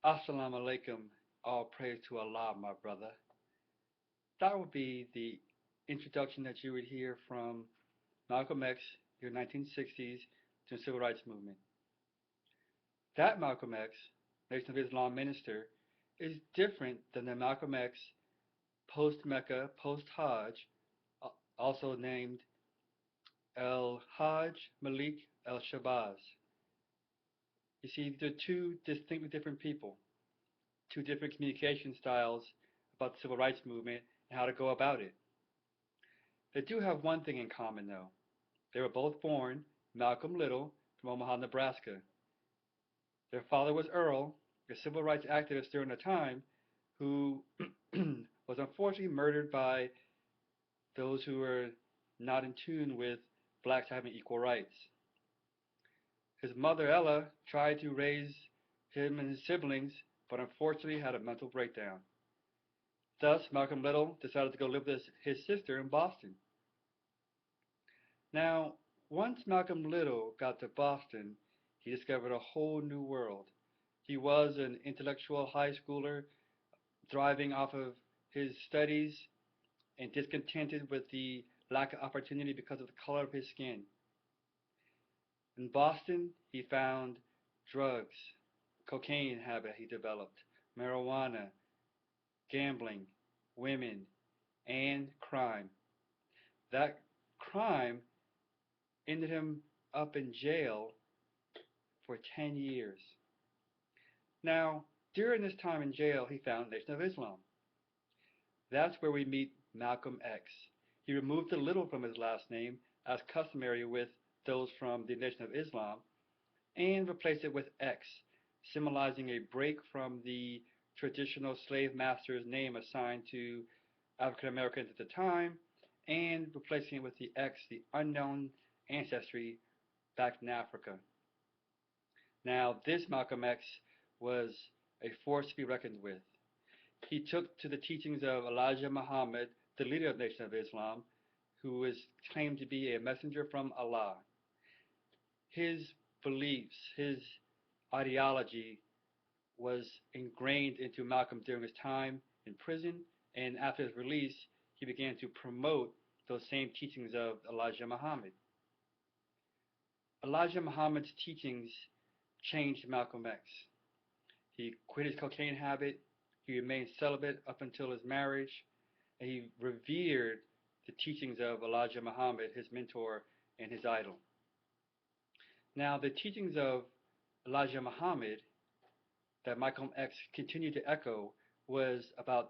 Assalamu alaikum. All praise to Allah, my brother. That would be the introduction that you would hear from Malcolm X, your 1960s, to the Civil Rights Movement. That Malcolm X, Nation of Islam minister, is different than the Malcolm X post Mecca, post Hajj, also named El Hajj Malik El Shabazz. You see, they're two distinctly different people, two different communication styles about the civil rights movement and how to go about it. They do have one thing in common, though. They were both born Malcolm Little from Omaha, Nebraska. Their father was Earl, a civil rights activist during the time, who was unfortunately murdered by those who were not in tune with blacks having equal rights. His mother, Ella, tried to raise him and his siblings, but unfortunately had a mental breakdown. Thus, Malcolm Little decided to go live with his sister in Boston. Now, once Malcolm Little got to Boston, he discovered a whole new world. He was an intellectual high schooler thriving off of his studies and discontented with the lack of opportunity because of the color of his skin. In Boston, he found drugs, cocaine habit he developed, marijuana, gambling, women, and crime. That crime ended him up in jail for 10 years. Now, during this time in jail, he found Nation of Islam. That's where we meet Malcolm X. He removed the little from his last name, as customary with those from the Nation of Islam, and replaced it with X, symbolizing a break from the traditional slave master's name assigned to African Americans at the time, and replacing it with the X, the unknown ancestry back in Africa. Now, this Malcolm X was a force to be reckoned with. He took to the teachings of Elijah Muhammad, the leader of the Nation of Islam, who is claimed to be a messenger from Allah. His beliefs, his ideology was ingrained into Malcolm during his time in prison, and after his release, he began to promote those same teachings of Elijah Muhammad. Elijah Muhammad's teachings changed Malcolm X. He quit his cocaine habit, he remained celibate up until his marriage, and he revered the teachings of Elijah Muhammad, his mentor and his idol. Now, the teachings of Elijah Muhammad that Malcolm X continued to echo was about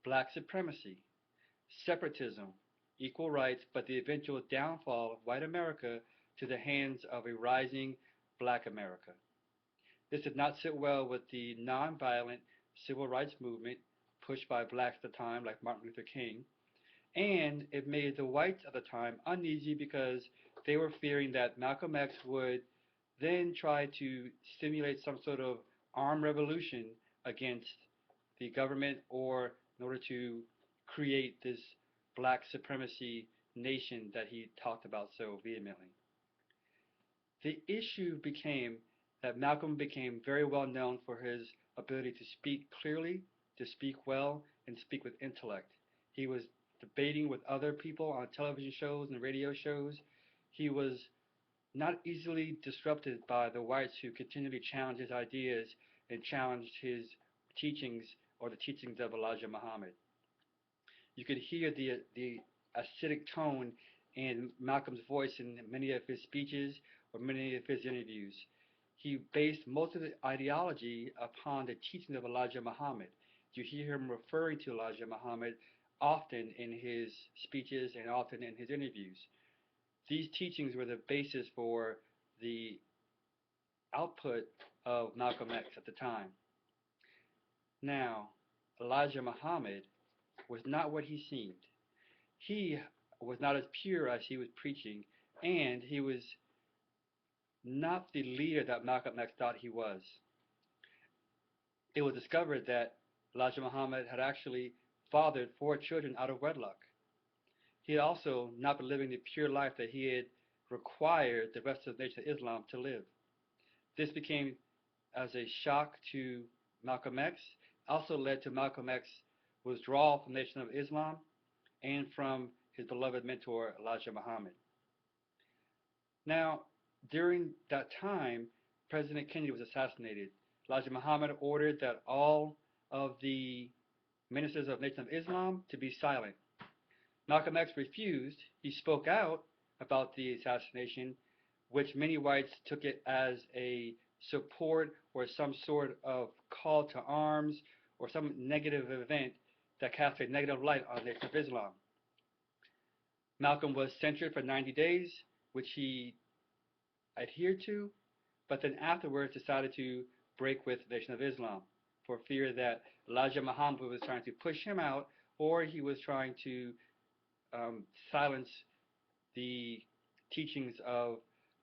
black supremacy, separatism, equal rights, but the eventual downfall of white America to the hands of a rising black America. This did not sit well with the nonviolent civil rights movement pushed by blacks at the time, like Martin Luther King, and it made the whites at the time uneasy because they were fearing that Malcolm X would then try to stimulate some sort of armed revolution against the government or in order to create this black supremacy nation that he talked about so vehemently. The issue became that Malcolm became very well known for his ability to speak clearly, to speak well, and speak with intellect. He was debating with other people on television shows and radio shows. He was not easily disrupted by the whites who continually challenged his ideas and challenged his teachings or the teachings of Elijah Muhammad. You could hear the acidic tone in Malcolm's voice in many of his speeches or many of his interviews. He based most of the ideology upon the teachings of Elijah Muhammad. You hear him referring to Elijah Muhammad often in his speeches and often in his interviews. These teachings were the basis for the output of Malcolm X at the time. Now, Elijah Muhammad was not what he seemed. He was not as pure as he was preaching, and he was not the leader that Malcolm X thought he was. It was discovered that Elijah Muhammad had actually fathered 4 children out of wedlock. He had also not been living the pure life that he had required the rest of the Nation of Islam to live. This became as a shock to Malcolm X also led to Malcolm X's withdrawal from the Nation of Islam and from his beloved mentor Elijah Muhammad. Now, during that time, President Kennedy was assassinated. Elijah Muhammad ordered that all of the ministers of the Nation of Islam to be silent. Malcolm X refused. He spoke out about the assassination, which many whites took it as a support or some sort of call to arms or some negative event that cast a negative light on the Nation of Islam. Malcolm was censured for 90 days, which he adhered to, but then afterwards decided to break with the Nation of Islam for fear that Elijah Muhammad was trying to push him out or he was trying to silence the teachings of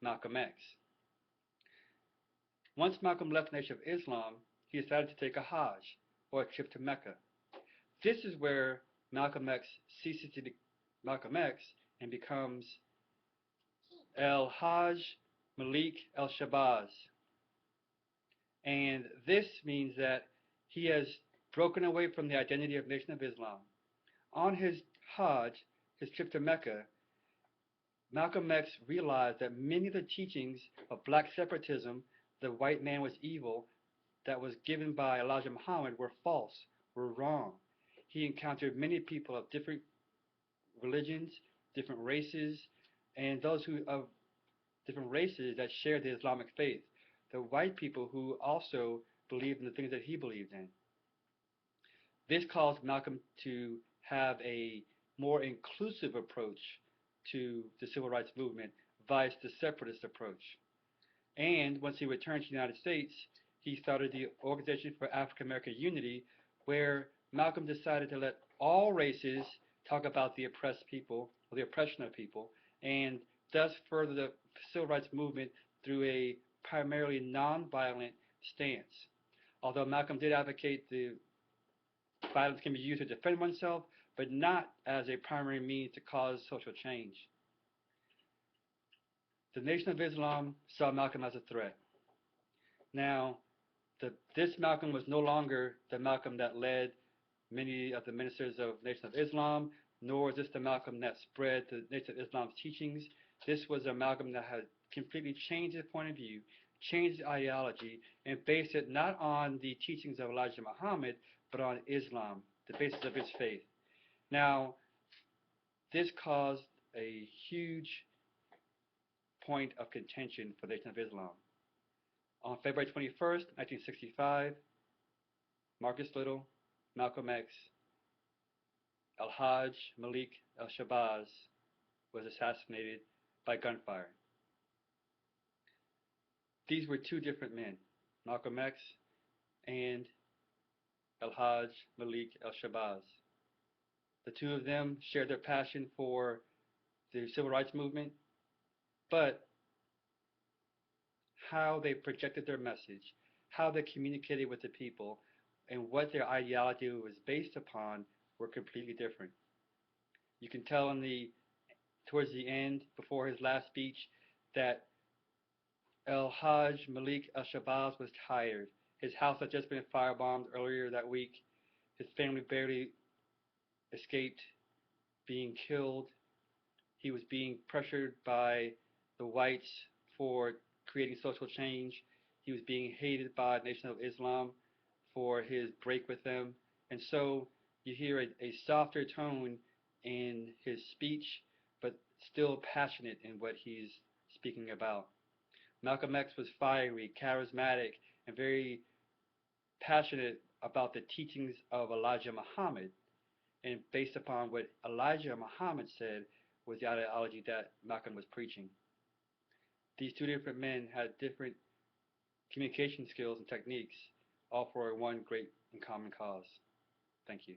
Malcolm X. Once Malcolm left the Nation of Islam, he decided to take a Hajj, or a trip to Mecca. This is where Malcolm X ceases to be Malcolm X and becomes El Hajj Malik El Shabazz. And this means that he has broken away from the identity of Nation of Islam. On his Hajj, his trip to Mecca, Malcolm X realized that many of the teachings of black separatism, the white man was evil, that was given by Elijah Muhammad were false, were wrong. He encountered many people of different religions, different races, and those who of different races that shared the Islamic faith. The white people who also believed in the things that he believed in. This caused Malcolm to have a more inclusive approach to the civil rights movement, vice the separatist approach. And once he returned to the United States, he started the Organization for African American Unity, where Malcolm decided to let all races talk about the oppressed people, or the oppression of people, and thus further the civil rights movement through a primarily nonviolent stance. Although Malcolm did advocate the violence can be used to defend oneself, but not as a primary means to cause social change. The Nation of Islam saw Malcolm as a threat. Now, this Malcolm was no longer the Malcolm that led many of the ministers of the Nation of Islam, nor is this the Malcolm that spread the Nation of Islam's teachings. This was a Malcolm that had completely changed his point of view, changed his ideology, and based it not on the teachings of Elijah Muhammad, but on Islam, the basis of his faith. Now, this caused a huge point of contention for the Nation of Islam. On February 21st, 1965, Marcus Little, Malcolm X, Al-Hajj Malik El-Shabazz was assassinated by gunfire. These were two different men, Malcolm X and Al-Hajj Malik El-Shabazz. The two of them shared their passion for the civil rights movement, but how they projected their message, how they communicated with the people, and what their ideology was based upon were completely different. You can tell towards the end, before his last speech, that El-Hajj Malik El-Shabazz was tired. His house had just been firebombed earlier that week. His family barely escaped being killed. He was being pressured by the whites for creating social change. He was being hated by the Nation of Islam for his break with them. And so you hear a softer tone in his speech, but still passionate in what he's speaking about. Malcolm X was fiery, charismatic, and very passionate about the teachings of Elijah Muhammad, and based upon what Elijah Muhammad said was the ideology that Malcolm was preaching. These two different men had different communication skills and techniques, all for one great and common cause. Thank you.